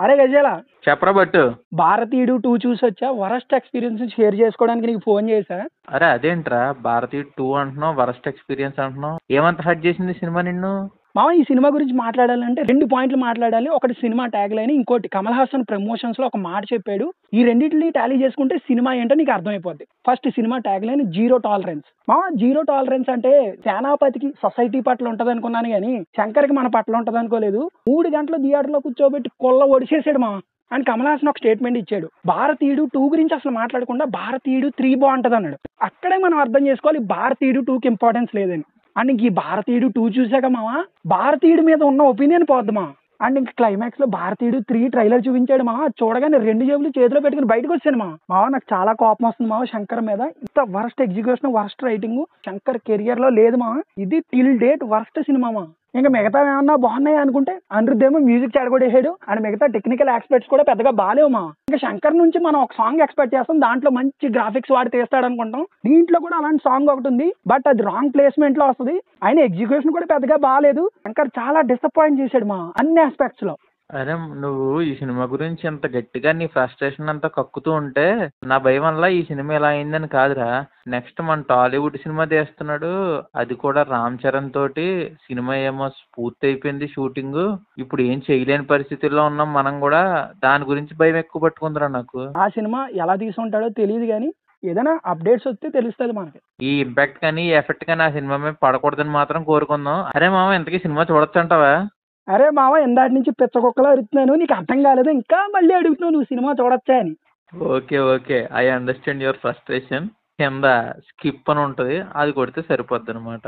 అరే గజేలా, చెప్పరా బట్టు. భారతీయుడు 2 చూసొచ్చా? వరస్ట్ ఎక్స్పీరియన్స్ షేర్ చేసుకోవడానికి నీకు ఫోన్ చేశా. అరే అదేంట్రా భారతీయుడు 2 అంటున్నావు, వరస్ట్ ఎక్స్పీరియన్స్ అంటున్నావు, ఏమంత హర్ట్ చేసింది సినిమా నిన్ను? మామ, ఈ సినిమా గురించి మాట్లాడాలంటే 2 పాయింట్లు మాట్లాడాలి. ఒకటి సినిమా ట్యాగ్ లైన్, ఇంకోటి కమల్ హాసన్ ప్రమోషన్స్ లో ఒక మాట చెప్పాడు. ఈ రెండింటిని టాలీ చేసుకుంటే సినిమా ఏంటో నీకు అర్థమైపోద్ది. First cinema tag line zero tolerance. మామ, జీరో టాలరెన్స్ అంటే సేనాపతికి సొసైటీ పట్ల ఉంటది అనుకున్నాను కానీ శంకర్కి మన పట్ల ఉంటది అనుకోలేదు. 3 గంటలు థియేటర్లో కూర్చోబెట్టి కొల్ల ఒడిసేసాడు మామ అని కమల్ హాసన్ ఒక స్టేట్మెంట్ ఇచ్చాడు. భారతీయుడు 2 గురించి అసలు మాట్లాడకుండా భారతీయుడు 3 బాగుంటది అన్నాడు. అక్కడే మనం అర్థం చేసుకోవాలి భారతీయుడు 2కి ఇంపార్టెన్స్ లేదని. అండ్ ఇంక ఈ భారతీయుడు 2 చూసాక మావా భారతీయుడి మీద ఉన్న ఒపీనియన్ పోద్ది మా. అండ్ ఇంక క్లైమాక్స్ లో భారతీయుడు 3 ట్రైలర్ చూపించాడు మా. చూడగానే 2 జేబులు చేతిలో పెట్టుకుని బయటకు వచ్చాను మావా. నాకు చాలా కోపం వస్తుంది మావా శంకర్ మీద. ఇంత worst execution, worst writing Shankar career లో లేదు మావా. ఇది టిల్ డేట్ వరస్ట్ సినిమా మా. ఇంకా మిగతా ఏమన్నా బాగున్నాయి అనుకుంటే అనిరుద్ధ్ ఏమో మ్యూజిక్ చెడగొట్టేసాడు. అండ్ మిగతా టెక్నికల్ ఆస్పెక్ట్స్ కూడా పెద్దగా బాగాలేవు మా. ఇంకా శంకర్ నుంచి మనం ఒక సాంగ్ ఎక్స్పెక్ట్ చేస్తాం, దాంట్లో మంచి గ్రాఫిక్స్ వాడి తీస్తాడు అనుకుంటాం. దీంట్లో కూడా అలాంటి సాంగ్ ఒకటి ఉంది, బట్ అది రాంగ్ ప్లేస్మెంట్ లో వస్తుంది. ఆయన ఎగ్జిక్యూషన్ కూడా పెద్దగా బాగాలేదు. శంకర్ చాలా డిసప్పాయింట్ చేశాడు మా అన్ని ఆస్పెక్ట్స్ లో. అరే నువ్వు ఈ సినిమా గురించి ఇంత గట్టిగా నీ ఫ్రస్ట్రేషన్ అంతా కక్కుతూ ఉంటే నా భయం వల్ల ఈ సినిమా ఇలా అయిందని కాదురా. నెక్స్ట్ మన టాలీవుడ్ సినిమా తీస్తున్నాడు, అది కూడా రామ్ చరణ్ తోటి. సినిమా ఏమో పూర్తి అయిపోయింది షూటింగ్, ఇప్పుడు ఏం చేయలేని పరిస్థితుల్లో ఉన్నాం మనం కూడా. దాని గురించి భయం ఎక్కువ పట్టుకుందిరా నాకు. ఆ సినిమా ఎలా తీసుంటాడో తెలియదు కానీ ఏదైనా అప్డేట్స్ వస్తే తెలుస్తుంది మనకి. ఈ ఇంపాక్ట్ కానీ ఈ ఎఫెక్ట్ కానీ ఆ సినిమా మీద పడకూడదని మాత్రం కోరుకుందాం. అరే మామ, ఇంతకీ సినిమా చూడొచ్చు అంటావా? అరే మామ, ఇందాటి నుంచి పిచ్చకుక్కలా అడుగుతున్నాను, నీకు అర్థం కాలేదు ఇంకా మళ్ళీ అడుగుతున్నావు నువ్వు సినిమా చూడొచ్చా అని. Okay, I understand your frustration. కింద స్కిప్ అని ఉంటుంది, అది కొడితే సరిపోద్ది అనమాట.